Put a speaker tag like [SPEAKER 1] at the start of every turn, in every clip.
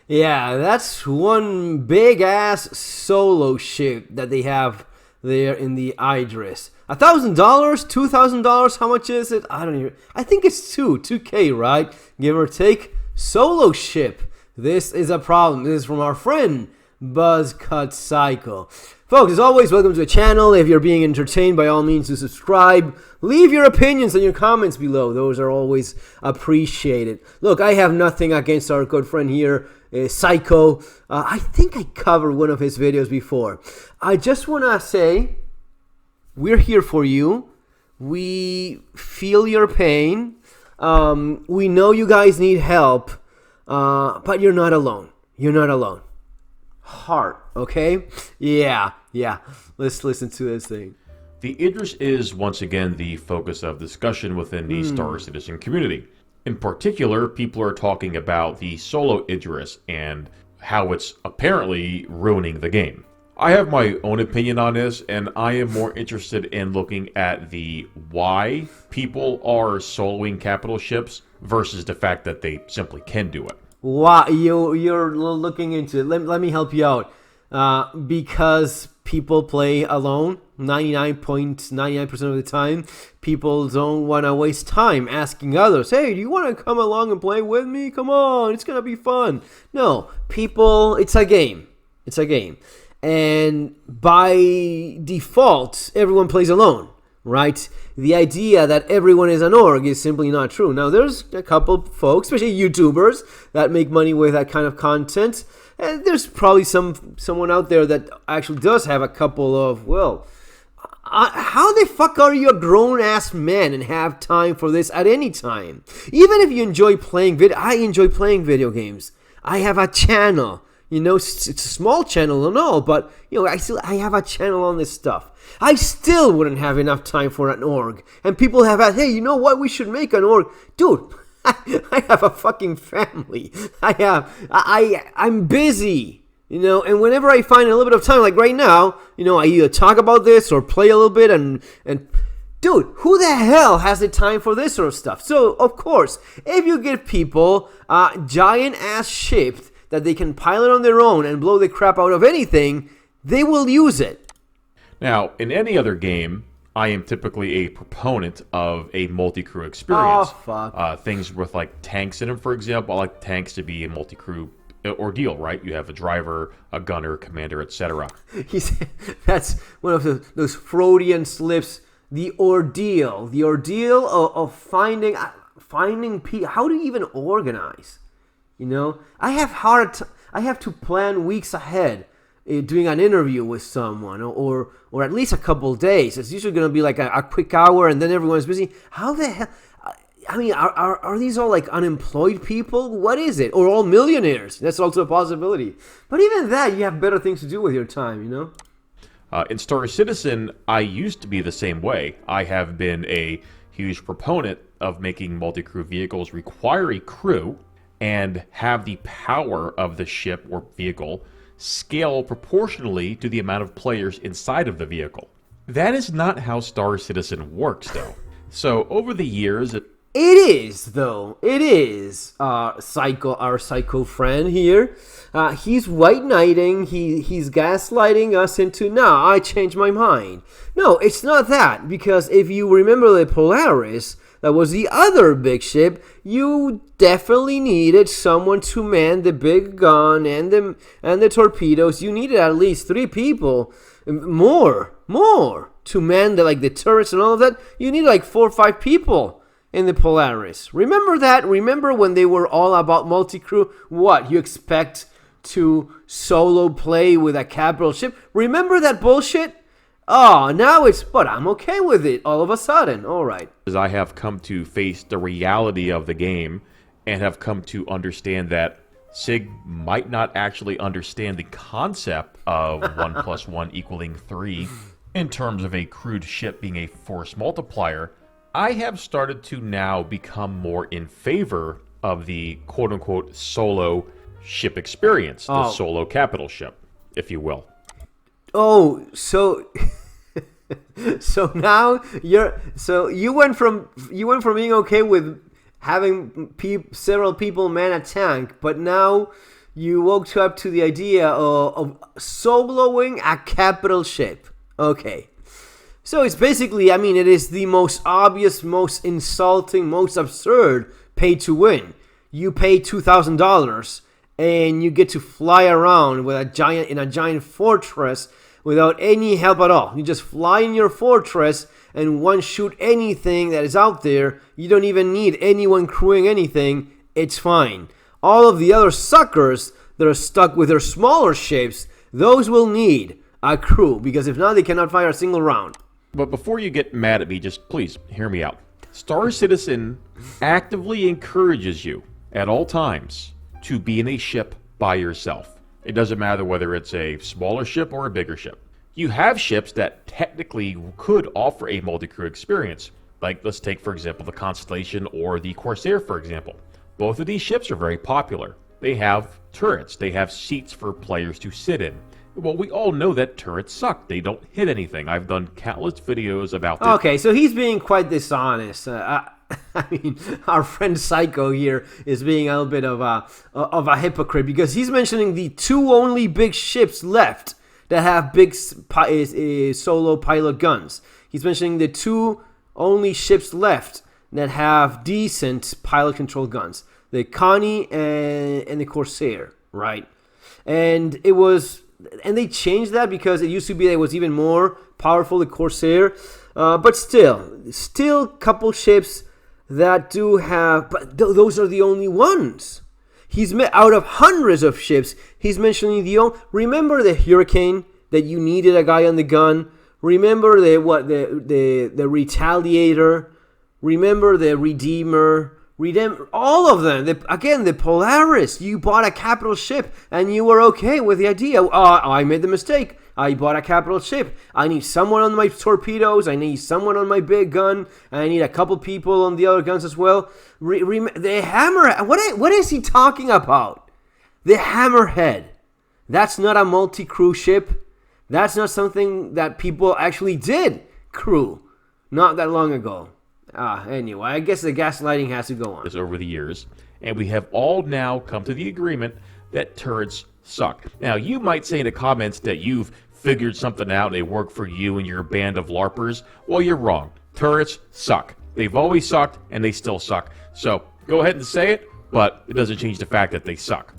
[SPEAKER 1] Yeah, that's one big ass solo ship that they have there in the Idris. $1,000, $2,000. How much is it? I don't even. I think it's 2K, right? Give or take. Solo ship. This is a problem. This is from our friend Buzzcut Cycle. Folks, as always, welcome to the channel. If you're being entertained, by all means, to subscribe. Leave your opinions and your comments below. Those are always appreciated. Look, I have nothing against our good friend here, Psycho. I think I covered one of his videos before. I just want to say, we're here for you. We feel your pain. We know you guys need help, but you're not alone. You're not alone. Heart, okay? Yeah. Let's listen to this thing.
[SPEAKER 2] The Idris is once again the focus of discussion within the Star Citizen community. In particular, people are talking about the solo Idris and how it's apparently ruining the game. I have my own opinion on this, and I am more interested in looking at the why people are soloing capital ships versus the fact that they simply can do it.
[SPEAKER 1] Wow, you're looking into it. Let me help you out. Because people play alone 99.99% of the time. People don't want to waste time asking others, hey, do you want to come along and play with me? Come on, it's going to be fun. No, people, it's a game. It's a game. And by default, everyone plays alone, right? The idea that everyone is an org is simply not true. Now, there's a couple folks, especially YouTubers, that make money with that kind of content. And there's probably someone out there that actually does have a couple of, well, how the fuck are you a grown-ass man and have time for this at any time? Even if you enjoy playing I enjoy playing video games. I have a channel. You know, it's a small channel and all, but, you know, I have a channel on this stuff. I still wouldn't have enough time for an org. And people have asked, hey, you know what, we should make an org. Dude, I have a fucking family. I'm busy, you know, and whenever I find a little bit of time, like right now, you know, I either talk about this or play a little bit and dude, who the hell has the time for this sort of stuff? So, of course, if you give people giant-ass ships that they can pilot on their own and blow the crap out of anything, they will use it.
[SPEAKER 2] Now, in any other game, I am typically a proponent of a multi-crew experience.
[SPEAKER 1] Oh, fuck.
[SPEAKER 2] Things with like tanks in them, for example. I like tanks to be a multi-crew ordeal, right? You have a driver, a gunner, commander, etc.
[SPEAKER 1] That's one of those Freudian slips. The ordeal of finding people. How do you even organize? You know, I have to plan weeks ahead doing an interview with someone, or at least a couple days. It's usually going to be like a quick hour, and then everyone's busy. How the hell? I mean, are these all like unemployed people? What is it? Or all millionaires? That's also a possibility. But even that, you have better things to do with your time, you know?
[SPEAKER 2] In Star Citizen, I used to be the same way. I have been a huge proponent of making multi-crew vehicles require a crew and have the power of the ship or vehicle scale proportionally to the amount of players inside of the vehicle. That is not how Star Citizen works, though. So over the years,
[SPEAKER 1] it is, though. It is. Our psycho friend here. He's white knighting. He's gaslighting us into, nah, I changed my mind. No, it's not that. Because if you remember the Polaris, that was the other big ship, you definitely needed someone to man the big gun and the torpedoes. You needed at least 3 people, more to man the turrets and all of that. You need like 4 or 5 people in the Polaris. Remember that? Remember when they were all about multi-crew? What, you expect to solo play with a capital ship? Remember that bullshit? Oh, now but I'm okay with it all of a sudden. All right.
[SPEAKER 2] As I have come to face the reality of the game and have come to understand that SIG might not actually understand the concept of 1 + 1 equaling 3 in terms of a crewed ship being a force multiplier, I have started to now become more in favor of the quote-unquote solo ship experience, the solo capital ship, if you will.
[SPEAKER 1] Oh, so now you went from being okay with having several people man a tank, but now you woke up to the idea of soloing a capital ship. Okay. So it's basically, I mean, it is the most obvious, most insulting, most absurd pay to win. You pay $2,000 and you get to fly around with in a giant fortress without any help at all. You just fly in your fortress and one shoot anything that is out there. You don't even need anyone crewing anything. It's fine. All of the other suckers that are stuck with their smaller ships, those will need a crew, because if not, they cannot fire a single round.
[SPEAKER 2] But before you get mad at me, just please hear me out. Star Citizen actively encourages you at all times to be in a ship by yourself. It doesn't matter whether it's a smaller ship or a bigger ship. You have ships that technically could offer a multi-crew experience. Like, let's take, for example, the Constellation or the Corsair, for example. Both of these ships are very popular. They have turrets. They have seats for players to sit in. Well, we all know that turrets suck. They don't hit anything. I've done countless videos about this.
[SPEAKER 1] Okay, so he's being quite dishonest. I mean, our friend Psycho here is being a little bit of a hypocrite, because he's mentioning the two only big ships left that have big solo pilot guns. He's mentioning the two only ships left that have decent pilot control guns. The Connie and the Corsair, right? And they changed that because it used to be that it was even more powerful, the Corsair. But still couple ships that do have, but those are the only ones. He's met out of hundreds of ships. He's mentioning remember the Hurricane that you needed a guy on the gun. Remember the Retaliator. Remember the Redeemer. All of them. The Polaris. You bought a capital ship and you were okay with the idea. I made the mistake. I bought a capital ship. I need someone on my torpedoes. I need someone on my big gun. And I need a couple people on the other guns as well. The Hammerhead. What is he talking about? The Hammerhead. That's not a multi-crew ship. That's not something that people actually did crew not that long ago. Anyway, I guess the gaslighting has to go on.
[SPEAKER 2] Over the years, and we have all now come to the agreement that turrets suck. Now, you might say in the comments that you've figured something out and they work for you and your band of LARPers. Well, you're wrong. Turrets suck. They've always sucked, and they still suck. So, go ahead and say it, but it doesn't change the fact that they suck.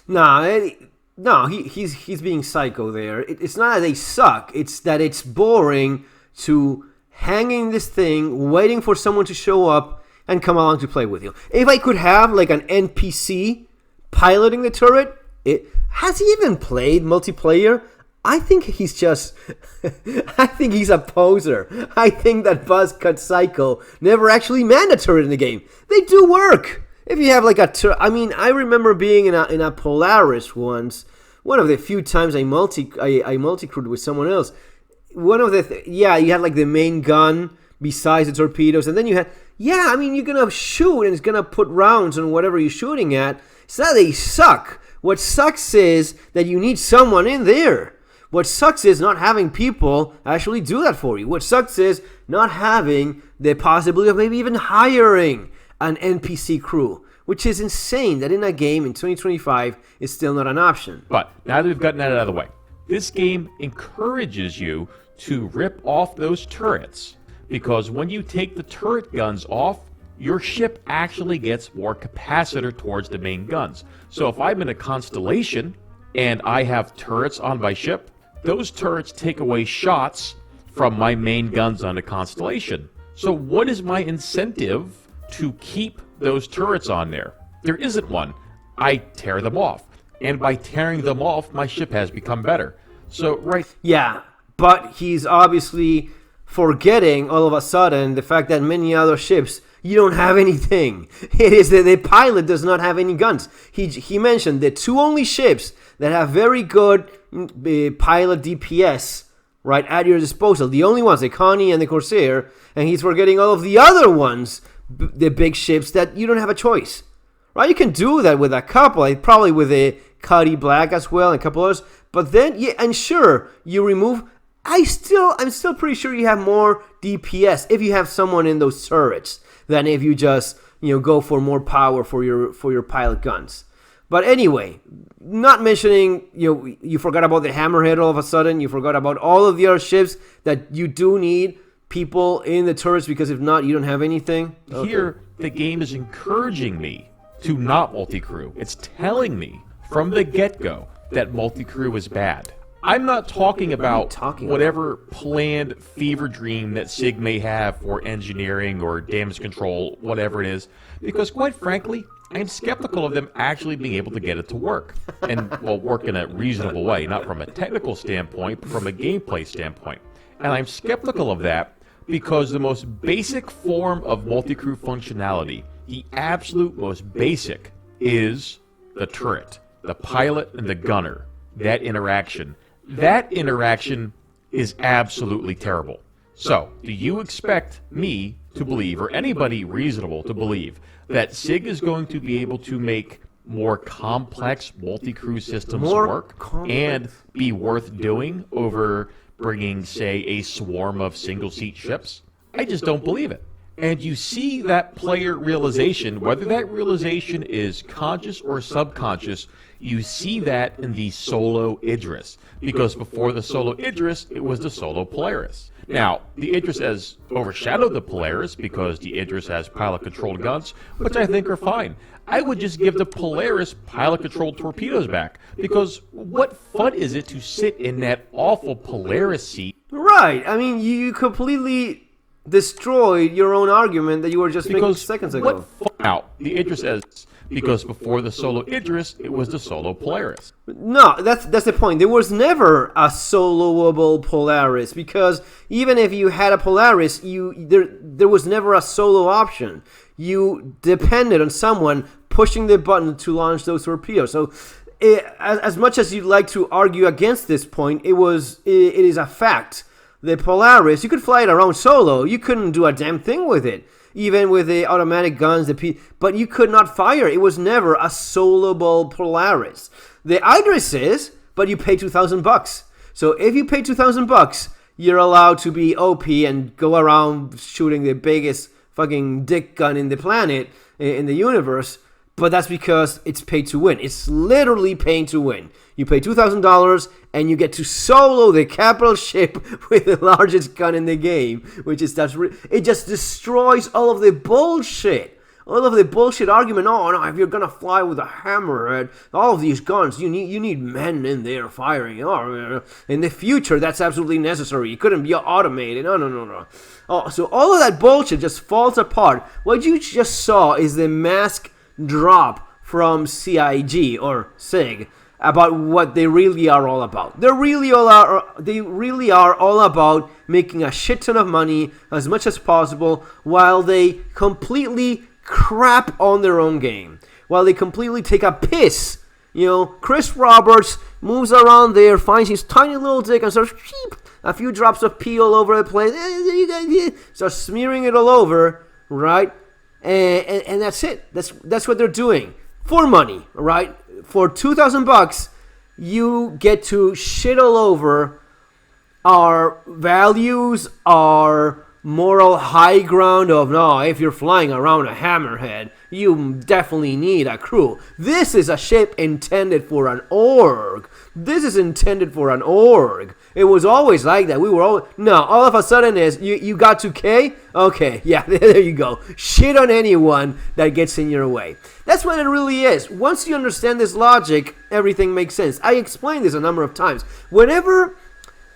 [SPEAKER 1] No, he's being psycho there. It's not that they suck. It's that it's boring to hanging this thing, waiting for someone to show up and come along to play with you. If I could have like an NPC piloting the turret, has he even played multiplayer? I think he's just, I think he's a poser. I think that Buzzcut Psycho never actually manned a turret in the game. They do work. If you have like I mean, I remember being in a Polaris once. One of the few times I multi-crewed with someone else. One of you had like the main gun besides the torpedoes, and then you had, you're gonna shoot and it's gonna put rounds on whatever you're shooting at. It's not that they suck. What sucks is that you need someone in there. What sucks is not having people actually do that for you. What sucks is not having the possibility of maybe even hiring an NPC crew, which is insane that in a game in 2025 is still not an option.
[SPEAKER 2] But now that we've gotten that out of the way, this game encourages you to rip off those turrets, because when you take the turret guns off, your ship actually gets more capacitor towards the main guns. So if I'm in a Constellation and I have turrets on my ship, those turrets take away shots from my main guns on the Constellation. So what is my incentive to keep those turrets on there? There isn't one. I tear them off. And by tearing them off, my ship has become better. So, right.
[SPEAKER 1] Yeah, but he's obviously forgetting all of a sudden the fact that many other ships, you don't have anything. It is that the pilot does not have any guns. He mentioned the two only ships that have very good pilot DPS right at your disposal. The only ones, the Connie and the Corsair, and he's forgetting all of the other ones, the big ships that you don't have a choice. Right? You can do that with a couple, probably with a Cuddy Black as well and a couple others. But then, and sure, you remove. I'm still pretty sure you have more DPS if you have someone in those turrets than if you just go for more power for your pilot guns. But anyway, not mentioning, you forgot about the Hammerhead all of a sudden. You forgot about all of the other ships that you do need people in the turrets, because if not, you don't have anything.
[SPEAKER 2] Here, the game is encouraging me to not multi-crew. It's telling me from the get-go that multi-crew is bad. I'm not talking about whatever planned fever dream that SIG may have for engineering or damage control, whatever it is, because quite frankly, I'm skeptical of them actually being able to get it to work. And, well, work in a reasonable way, not from a technical standpoint, but from a gameplay standpoint. And I'm skeptical of that because the most basic form of multi-crew functionality, the absolute most basic, is the turret, the pilot and the gunner, that interaction. That interaction is absolutely terrible. So, do you expect me to believe, or anybody reasonable to believe, that SIG is going to be able to make more complex multi-crew systems work and be worth doing over bringing, say, a swarm of single-seat ships? I just don't believe it. And you see that player realization, whether that realization is conscious or subconscious, you see that in the solo Idris. Because before the solo Idris, it was the solo Polaris. Now, the Idris has overshadowed the Polaris because the Idris has pilot-controlled guns, which I think are fine. I would just give the Polaris pilot-controlled torpedoes back, because what fun is it to sit in that awful Polaris seat?
[SPEAKER 1] Right. I mean, you completely destroyed your own argument that you were just making seconds ago.
[SPEAKER 2] Now, the Idris has, because before the solo Idris, it was the solo Polaris.
[SPEAKER 1] No, that's the point. There was never a soloable Polaris, because even if you had a Polaris, there was never a solo option. You depended on someone pushing the button to launch those torpedoes. So, as much as you'd like to argue against this point, it is a fact. The Polaris, you could fly it around solo. You couldn't do a damn thing with it, even with the automatic guns. But you could not fire. It was never a soloable Polaris. The Idris is, but you pay $2,000. So if you pay $2,000, you're allowed to be OP and go around shooting the biggest fucking dick gun in the planet, in the universe. But that's because it's pay to win. It's literally paying to win. You pay $2,000 and you get to solo the capital ship with the largest gun in the game, which is it just destroys all of the bullshit. All of the bullshit argument. Oh no, if you're gonna fly with a hammerhead, all of these guns, you need men in there firing. Oh, in the future, that's absolutely necessary. It couldn't be automated. No. Oh, so all of that bullshit just falls apart. What you just saw is the mask drop from CIG or SIG about what they really are all about. They really are all about making a shit ton of money as much as possible, while they completely crap on their own game, while they completely take a piss. Chris Roberts moves around there, finds his tiny little dick and starts a few drops of pee all over the place, starts smearing it all over, right? And that's it. That's what they're doing for money, right? For $2,000, you get to shit all over our values, our moral high ground of, no, if you're flying around a hammerhead, you definitely need a crew. This is a ship intended for an org. This is intended for an org. It was always like that. All of a sudden you got to K? Okay, yeah, there you go. Shit on anyone that gets in your way. That's what it really is. Once you understand this logic, everything makes sense. I explained this a number of times.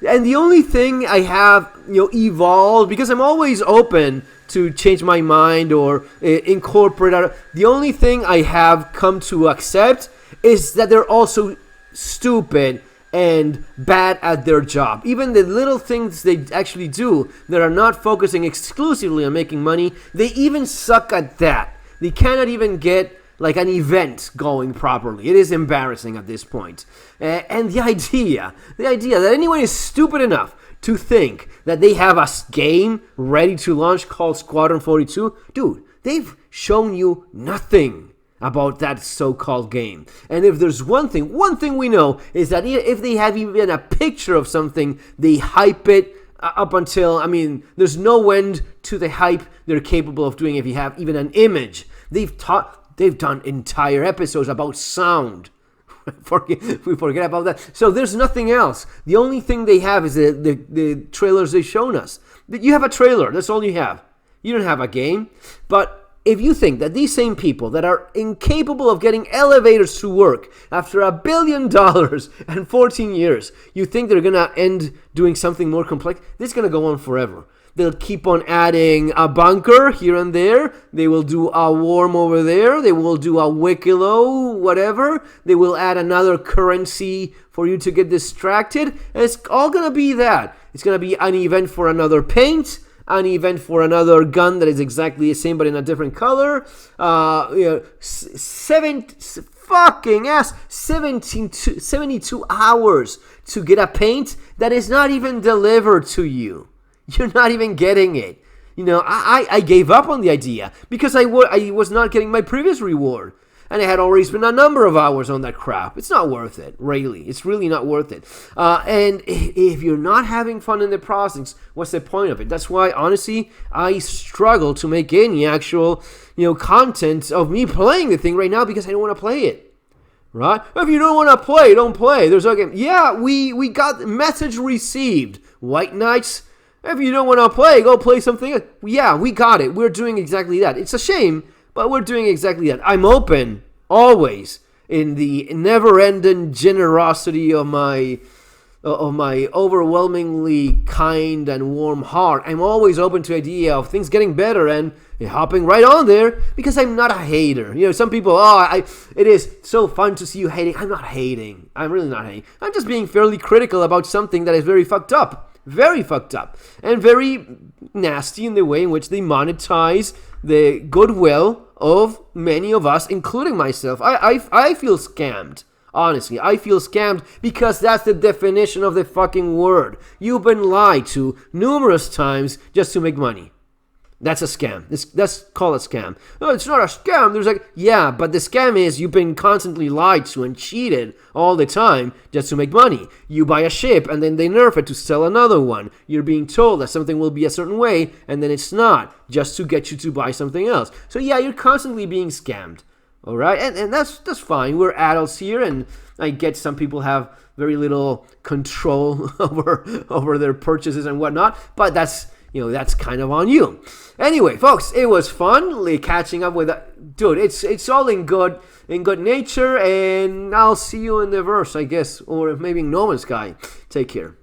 [SPEAKER 1] And the only thing I have, evolved, because I'm always open to change my mind or incorporate. The only thing I have come to accept is that they're also stupid and bad at their job. Even the little things they actually do that are not focusing exclusively on making money, they even suck at that. They cannot even get like an event going properly. It is embarrassing at this point. And the idea that anyone is stupid enough to think that they have a game ready to launch called Squadron 42, dude, they've shown you nothing about that so-called game. And if there's one thing we know is that if they have even a picture of something, they hype it up until, there's no end to the hype they're capable of doing if you have even an image. they've done entire episodes about sound. We forget about that. So there's nothing else. The only thing they have is the trailers they've shown us. You have a trailer. That's all you have. You don't have a game. But if you think that these same people that are incapable of getting elevators to work after $1 billion and 14 years, you think they're going to end doing something more complex, this is going to go on forever. They'll keep on adding a bunker here and there. They will do a worm over there. They will do a Wicklow, whatever. They will add another currency for you to get distracted. And it's all going to be that. It's going to be an event for another paint, an event for another gun that is exactly the same but in a different color. 72 hours to get a paint that is not even delivered to you. You're not even getting it. I gave up on the idea because I was not getting my previous reward. And I had already spent a number of hours on that crap. It's not worth it, really. It's really not worth it. And if you're not having fun in the process, what's the point of it? That's why, honestly, I struggle to make any actual, content of me playing the thing right now because I don't want to play it. Right? If you don't want to play, don't play. There's no game. Yeah, we got message received. White Knights. If you don't want to play, go play something else. Yeah, we got it. We're doing exactly that. It's a shame, but we're doing exactly that. I'm open, always, in the never-ending generosity of my overwhelmingly kind and warm heart. I'm always open to the idea of things getting better and hopping right on there because I'm not a hater. Some people, it is so fun to see you hating. I'm not hating. I'm really not hating. I'm just being fairly critical about something that is very fucked up. Very fucked up and very nasty in the way in which they monetize the goodwill of many of us, including myself. I feel scammed. Honestly, I feel scammed because that's the definition of the fucking word. You've been lied to numerous times just to make money. That's a scam. Let's call it scam. No, it's not a scam. There's yeah, but the scam is you've been constantly lied to and cheated all the time just to make money. You buy a ship and then they nerf it to sell another one. You're being told that something will be a certain way and then it's not, just to get you to buy something else. So yeah, you're constantly being scammed. All right, and that's fine. We're adults here, and I get some people have very little control over their purchases and whatnot, but that's kind of on you. Anyway, folks, it was fun catching up with dude. It's all in good nature, and I'll see you in the verse, I guess, or maybe in No Man's Sky. Take care.